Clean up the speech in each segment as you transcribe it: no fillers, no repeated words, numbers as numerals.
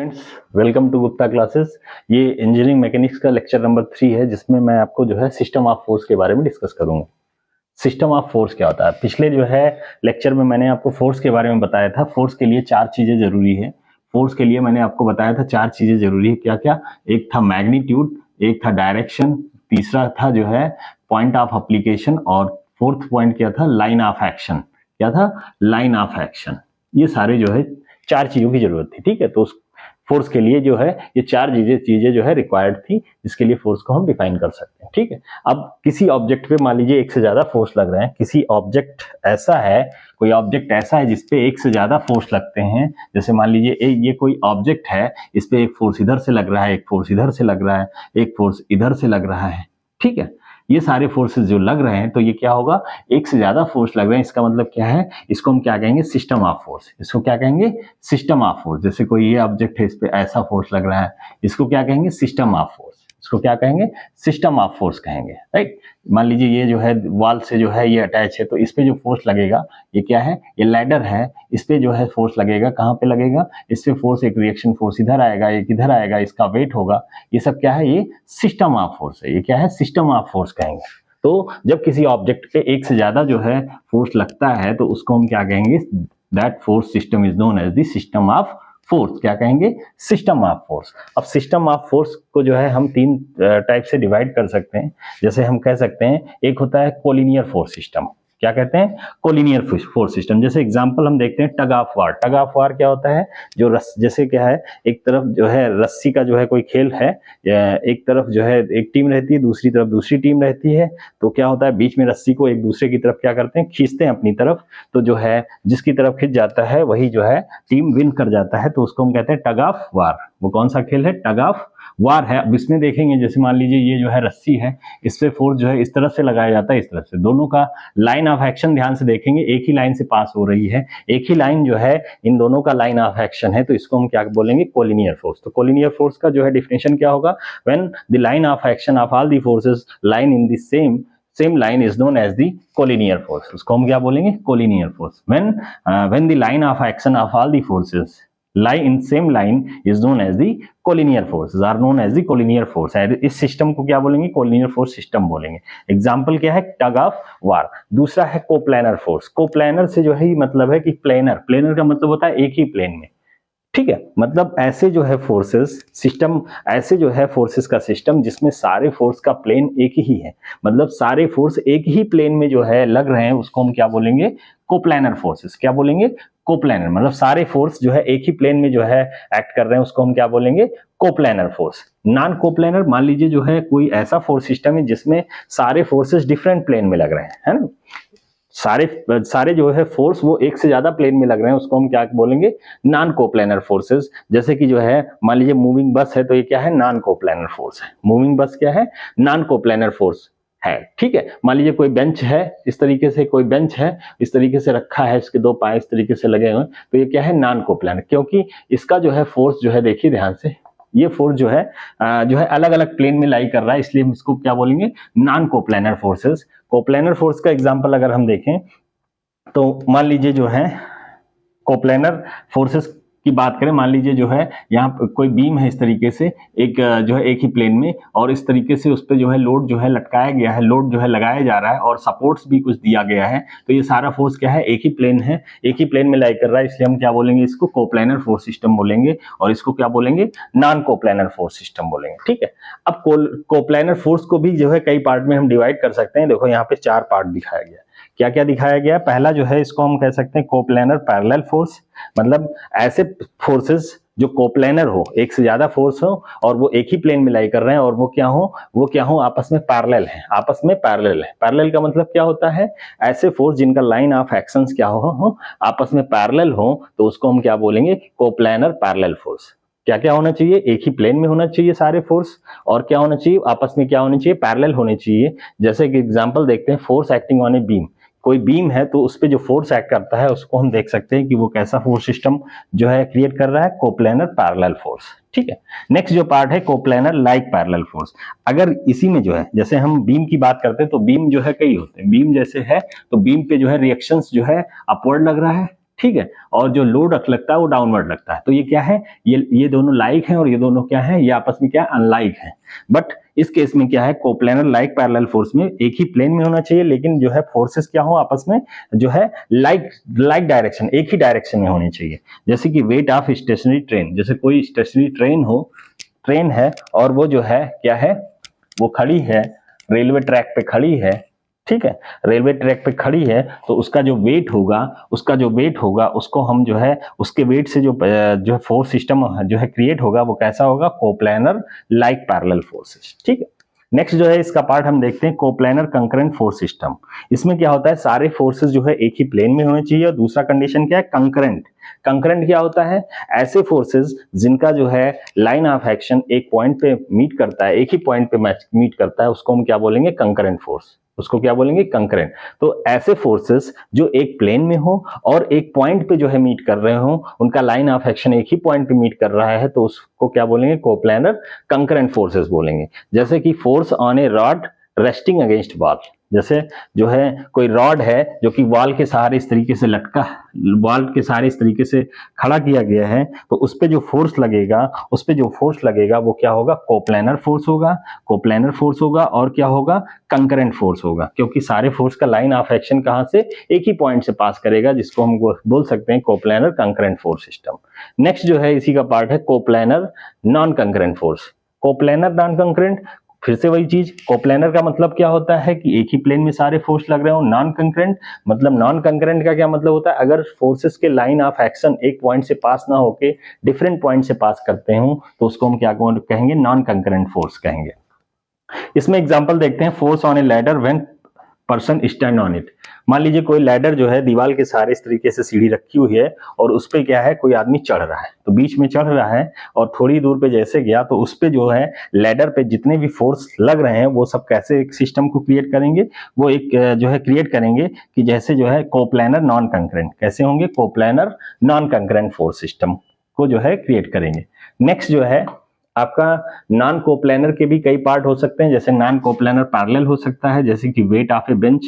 Friends, welcome to Gupta classes. ये engineering mechanics का lecture number 3 है, जिसमें मैं आपको जो है सिस्टम ऑफ फोर्स के बारे में डिस्कस करूंगा। सिस्टम ऑफ फोर्स क्या होता है? पिछले जो है लेक्चर में मैंने आपको फोर्स के बारे में बताया था। फोर्स के लिए 4 चीजें जरूरी है। फोर्स के लिए मैंने आपको बताया था 4 चीजें जरूरी है। क्या क्या? एक था मैग्नीट्यूड, एक था डायरेक्शन, तीसरा था जो है पॉइंट ऑफ एप्लीकेशन, और फोर्थ पॉइंट क्या था? Line of action. क्या था? Line of action. ये सारे जो है 4 चीजों की जरूरत थी। ठीक है, तो उस फोर्स के लिए जो है ये 4 चीजें जो है रिक्वायर्ड थी, जिसके लिए फोर्स को हम डिफाइन कर सकते हैं। ठीक है, अब किसी ऑब्जेक्ट पे मान लीजिए एक से ज्यादा फोर्स लग रहे हैं। किसी ऑब्जेक्ट ऐसा है, कोई ऑब्जेक्ट ऐसा है जिसपे एक से ज्यादा फोर्स लगते हैं। जैसे मान लीजिए ये कोई ऑब्जेक्ट है, इस पे एक फोर्स इधर से लग रहा है, एक फोर्स इधर से लग रहा है, एक फोर्स इधर से लग रहा है। ठीक है, ये सारे फोर्सेस जो लग रहे हैं, तो ये क्या होगा? एक से ज्यादा फोर्स लग रहे हैं। इसका मतलब क्या है? इसको हम क्या कहेंगे? System of force. इसको क्या कहेंगे? System of force. जैसे कोई ये ऑब्जेक्ट है, इस पे ऐसा फोर्स लग रहा है, इसको क्या कहेंगे? System of force. इसको क्या कहेंगे? सिस्टम ऑफ फोर्स कहेंगे। राइट, मान लीजिए ये जो है वॉल से जो है ये अटैच है, तो इस पे जो फोर्स लगेगा ये क्या है? ये लैडर है। इस पे जो है फोर्स लगेगा, कहाँ पे लगेगा? इस पे फोर्स, एक रिएक्शन फोर्स इधर आएगा, एक इधर आएगा, इसका वेट होगा। ये सब क्या है? ये सिस्टम ऑफ फोर्स है। ये क्या है? सिस्टम ऑफ फोर्स कहेंगे। तो जब किसी ऑब्जेक्ट पे एक से ज्यादा जो है फोर्स लगता है, तो उसको हम क्या कहेंगे? That force system is known as the system of force. क्या कहेंगे? System of force. अब सिस्टम ऑफ फोर्स को जो है हम 3 टाइप से डिवाइड कर सकते हैं। जैसे हम कह सकते हैं, एक होता है कोलिनियर फोर्स सिस्टम। क्या कहते हैं? Collinear force system. जैसे एग्जांपल हम देखते हैं tug of war. Tug of war क्या होता है? जो जैसे क्या है, एक तरफ जो है रस्सी का जो है कोई खेल है, एक तरफ जो है एक टीम रहती है, दूसरी तरफ दूसरी टीम रहती है। तो क्या होता है? बीच में रस्सी को एक दूसरे की तरफ क्या करते हैं? खींचते हैं अपनी तरफ। तो जो है जिसकी तरफ खींच जाता है वही जो है टीम विन कर जाता है। तो उसको हम कहते हैं टग ऑफ वार। वो कौन सा खेल है? टग ऑफ वार है। अब इसमें देखेंगे, जैसे मान लीजिए ये जो है रस्सी है, इस पे फोर्स जो है इस तरफ से लगाया जाता है, इस तरफ से। दोनों का लाइन ऑफ एक्शन ध्यान से देखेंगे, एक ही लाइन से पास हो रही है, एक ही लाइन जो है इन दोनों का लाइन ऑफ एक्शन है। तो इसको हम क्या बोलेंगे? Collinear force. तो कोलिनियर फोर्स का जो है डिफिनेशन क्या होगा? When the line of action of all the forces line in the same line is known as the collinear force. उसको हम क्या बोलेंगे? collinear force. When the line of action of all the forces lie in same line is known as the collinear forces are known as the collinear force. इस system को क्या बोलेंगे? collinear force system बोलेंगे। Example क्या है? Tug of war. दूसरा है coplanar force. Coplanar से जो है मतलब है कि प्लेनर का मतलब होता है एक ही प्लेन में। ठीक है, मतलब ऐसे जो है फोर्सेस सिस्टम, ऐसे जो है फोर्सेस का सिस्टम जिसमें सारे फोर्स का प्लेन एक ही है। मतलब सारे फोर्स एक ही प्लेन में जो है लग रहे हैं, उसको हम क्या बोलेंगे? Coplanar forces. क्या बोलेंगे? कोप्लैनर। मतलब सारे फोर्स जो है एक ही प्लेन में जो है एक्ट कर रहे हैं, उसको हम क्या बोलेंगे? Coplanar force. नॉन कोप्लैनर, मान लीजिए जो है कोई ऐसा फोर्स सिस्टम है जिसमें सारे फोर्सेस डिफरेंट प्लेन में लग रहे हैं, है ना? सारे जो है फोर्स वो एक से ज्यादा प्लेन में लग रहे हैं, उसको हम क्या बोलेंगे? Non coplanar forces. जैसे कि जो है मान लीजिए मूविंग बस है, तो ये क्या है? नॉन कोप्लैनर फोर्स है। मूविंग बस क्या है? नॉन कोप्लैनर फोर्स है। ठीक है, मान लीजिए कोई बेंच है, इस तरीके से कोई बेंच है, इस तरीके से रखा है, इसके 2 पाए इस तरीके से लगे हुए, तो ये क्या है? Non coplanar. क्योंकि इसका जो है फोर्स जो है, देखिए ध्यान से, ये फोर्स जो है अलग अलग प्लेन में लाई कर रहा है, इसलिए हम इसको क्या बोलेंगे? Non coplanar forces. Coplanar force का एग्जांपल अगर हम देखें, तो मान लीजिए जो है कोप्लैनर फोर्सेस की बात करें, मान लीजिए जो है यहाँ कोई बीम है इस तरीके से, एक जो है एक ही प्लेन में, और इस तरीके से उस पर जो है लोड जो है लटकाया गया है, लोड जो है लगाया जा रहा है, और सपोर्ट्स भी कुछ दिया गया है। तो ये सारा फोर्स क्या है? एक ही प्लेन है, एक ही प्लेन में लाई कर रहा है, इसलिए हम क्या बोलेंगे? इसको कोप्लैनर फोर्स सिस्टम बोलेंगे। और इसको क्या बोलेंगे? नॉन कोप्लैनर फोर्स सिस्टम बोलेंगे। ठीक है, अब कोप्लैनर फोर्स को भी जो है कई पार्ट में हम डिवाइड कर सकते हैं। देखो यहाँ पे 4 पार्ट दिखाया गया है। क्या क्या दिखाया गया है? पहला जो है इसको हम कह सकते हैं कोप्लैनर पैरेलल फोर्स। मतलब ऐसे फोर्सेस जो कोप्लैनर हो, एक से ज्यादा फोर्स हो और वो एक ही प्लेन में लाई कर रहे हैं, और वो क्या हो? आपस में पैरेलल है। आपस में पैरेलल है। पैरेलल का मतलब क्या होता है? ऐसे फोर्स जिनका लाइन ऑफ एक्शंस क्या हो आपस में पैरेलल हो, तो उसको हम क्या बोलेंगे? Coplanar parallel force. क्या क्या होना चाहिए? एक ही प्लेन में होना चाहिए सारे फोर्स, और क्या होना चाहिए? आपस में क्या होना चाहिए? पैरेलल होने चाहिए। जैसे कि एग्जांपल देखते हैं, force acting on a beam. कोई बीम है, तो उस पे जो फोर्स एक्ट करता है, उसको हम देख सकते हैं कि वो कैसा फोर्स सिस्टम जो है क्रिएट कर रहा है? Coplanar parallel force. ठीक है, नेक्स्ट जो पार्ट है कोप्लैनर लाइक पैरेलल फोर्स। अगर इसी में जो है, जैसे हम बीम की बात करते हैं, तो बीम जो है कई होते हैं। बीम जैसे है, तो बीम पे जो है रिएक्शंस जो है अपवर्ड लग रहा है। ठीक है, और जो लोड लगता है वो डाउनवर्ड लगता है। तो ये क्या है, ये दोनों लाइक हैं और ये दोनों क्या है, ये आपस में क्या है, अनलाइक है। बट इस केस में क्या है, कोप्लेनर लाइक पैरेलल फोर्स में एक ही प्लेन में होना चाहिए, लेकिन जो है फोर्सेस क्या हो आपस में, जो है लाइक डायरेक्शन, एक ही डायरेक्शन में होनी चाहिए। जैसे कि वेट ऑफ स्टेशनरी ट्रेन, जैसे कोई स्टेशनरी ट्रेन है और वो जो है क्या है, वो खड़ी है रेलवे ट्रैक पे खड़ी है, ठीक है, रेलवे ट्रैक पे खड़ी है, तो उसका जो वेट होगा उसको हम जो है उसके वेट से जो फोर्स सिस्टम जो है क्रिएट होगा वो कैसा होगा, कोप्लेनर लाइक पैरेलल फोर्सेस, ठीक है। नेक्स्ट जो है इसका पार्ट हम देखते हैं कोप्लेनर कंकरेंट फोर्स सिस्टम। इसमें क्या होता है, सारे फोर्सेस जो है एक ही प्लेन में होने चाहिए, और दूसरा कंडीशन क्या है, कंकरेंट। कंकरेंट क्या होता है, ऐसे फोर्सेस जिनका जो है लाइन ऑफ एक्शन एक पॉइंट पे मीट करता है, एक ही पॉइंट पे मीट करता है, उसको हम क्या बोलेंगे, कंकरेंट फोर्स, उसको क्या बोलेंगे, कंकरेंट। तो ऐसे फोर्सेस जो एक प्लेन में हो और एक पॉइंट पे जो है मीट कर रहे हो, उनका लाइन ऑफ एक्शन एक ही पॉइंट पे मीट कर रहा है, तो उसको क्या बोलेंगे, कोप्लेनर कंकरेंट फोर्सेस बोलेंगे। जैसे कि force on A rod resting against wall, जैसे जो है कोई रॉड है जो कि वॉल के सहारे इस तरीके से वॉल के सहारे इस तरीके से खड़ा किया गया है, तो उस पे जो फोर्स लगेगा वो क्या होगा, कोप्लेनर फोर्स होगा और क्या होगा, कंकरेंट फोर्स होगा, क्योंकि सारे फोर्स का लाइन ऑफ एक्शन कहां से, एक ही पॉइंट से पास करेगा, जिसको हम बोल सकते हैं coplanar concurrent force system. Next जो है इसी का पार्ट है coplanar non concurrent force. Coplanar non concurrent, फिर से वही चीज, कोप्लेनर का मतलब क्या होता है कि एक ही प्लेन में सारे फोर्स लग रहे हो। नॉन कंकरेंट का क्या मतलब होता है, अगर फोर्सेस के लाइन ऑफ एक्शन एक पॉइंट से पास ना होके डिफरेंट पॉइंट से पास करते हो, तो उसको हम क्या कहेंगे, नॉन कंकरेंट फोर्स कहेंगे। इसमें एग्जांपल देखते हैं, force on A ladder when person stand on it. मान लीजिए कोई लैडर जो है दीवार के सहारे इस तरीके से सीढ़ी रखी हुई है और उस पे क्या है, कोई आदमी चढ़ रहा है, तो बीच में चढ़ रहा है और थोड़ी दूर पे जैसे गया, तो उस पे जो है लैडर पे जितने भी फोर्स लग रहे हैं वो सब कैसे एक सिस्टम को क्रिएट करेंगे, वो एक जो है क्रिएट करेंगे कि जैसे जो है कोप्लेनर नॉन कंकरेंट, कैसे होंगे, coplanar non concurrent force system को जो है क्रिएट करेंगे। नेक्स्ट जो है आपका नॉन कोप्लेनर के भी कई पार्ट हो सकते हैं, जैसे नॉन कोप्लेनर पैरेलल हो सकता है, जैसे कि वेट ऑफ ए बेंच,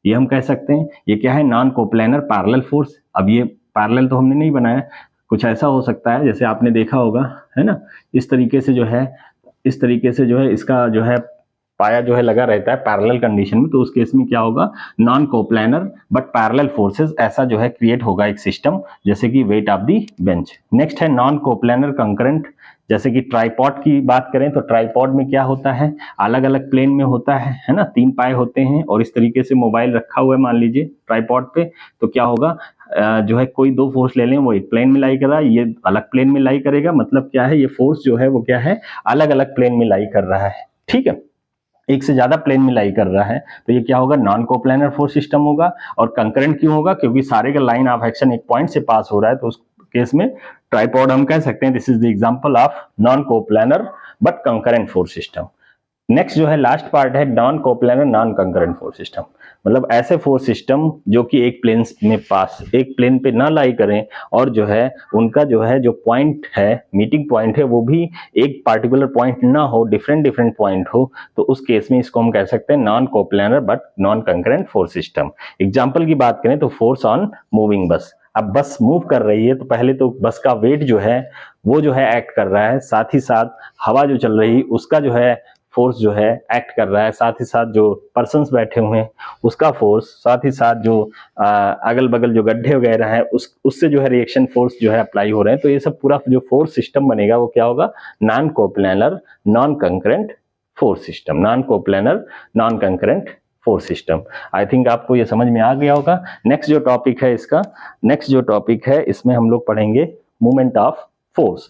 ये हम कह सकते हैं, ये क्या है, नॉन कोप्लेनर पैरेलल फोर्स। अब ये पैरेलल तो हमने नहीं बनाया, कुछ ऐसा हो सकता है जैसे आपने देखा होगा, है ना, इस तरीके से जो है इसका जो है पाया जो है लगा रहता है पैरेलल कंडीशन में, तो उस केस में क्या होगा, non coplanar but parallel forces ऐसा जो है क्रिएट होगा एक सिस्टम, जैसे कि weight of the bench. Next है नॉन कोप्लेनर कंकरेंट, जैसे कि ट्राइपॉड की बात करें तो ट्राइपॉड में क्या होता है, अलग अलग प्लेन में होता है ना, 3 पाए होते हैं और इस तरीके से मोबाइल रखा हुआ है मान लीजिए ट्राइपॉड पे, तो क्या होगा, जो है कोई 2 फोर्स ले लें, वो एक प्लेन में लाई कर रहा है, ये अलग प्लेन में लाई करेगा, मतलब क्या है, ये फोर्स जो है वो क्या है, अलग अलग प्लेन में लाई कर रहा है, ठीक है, एक से ज्यादा प्लेन में लाई कर रहा है, तो ये क्या होगा, नॉन कोप्लेनर फोर्स सिस्टम होगा। और कंकरेंट क्यों होगा, क्योंकि सारे का लाइन ऑफ एक्शन एक पॉइंट से पास हो रहा है, तो उस केस में ट्राइपॉड हम कह सकते हैं this is the example of non coplanar but concurrent force system. Next जो है लास्ट पार्ट है non coplanar non concurrent force system, मतलब ऐसे फोर्स सिस्टम जो कि एक प्लेन पे ना लाई करें और जो है उनका जो है जो पॉइंट है, मीटिंग पॉइंट है, वो भी एक पार्टिकुलर पॉइंट ना हो, डिफरेंट पॉइंट हो, तो उस केस में इसको हम कह सकते हैं non coplanar but non concurrent force system. Example की बात करें तो फोर्स ऑन मूविंग बस, अब बस मूव कर रही है तो पहले तो बस का वेट जो है वो जो है एक्ट कर रहा है, साथ ही साथ हवा जो चल रही उसका जो है फोर्स जो है एक्ट कर रहा है, साथ ही साथ जो पर्सन्स बैठे हुए हैं उसका फोर्स, साथ ही साथ जो अगल बगल जो गड्ढे वगैरह हैं उससे जो है रिएक्शन फोर्स जो है अप्लाई हो रहे हैं, तो ये सब पूरा जो फोर्स सिस्टम बनेगा वो क्या होगा, non coplanar non concurrent force system, non coplanar non concurrent force system. I think आपको ये समझ में आ गया होगा। नेक्स्ट जो टॉपिक है इसमें हम लोग पढ़ेंगे मूवमेंट ऑफ फोर्स।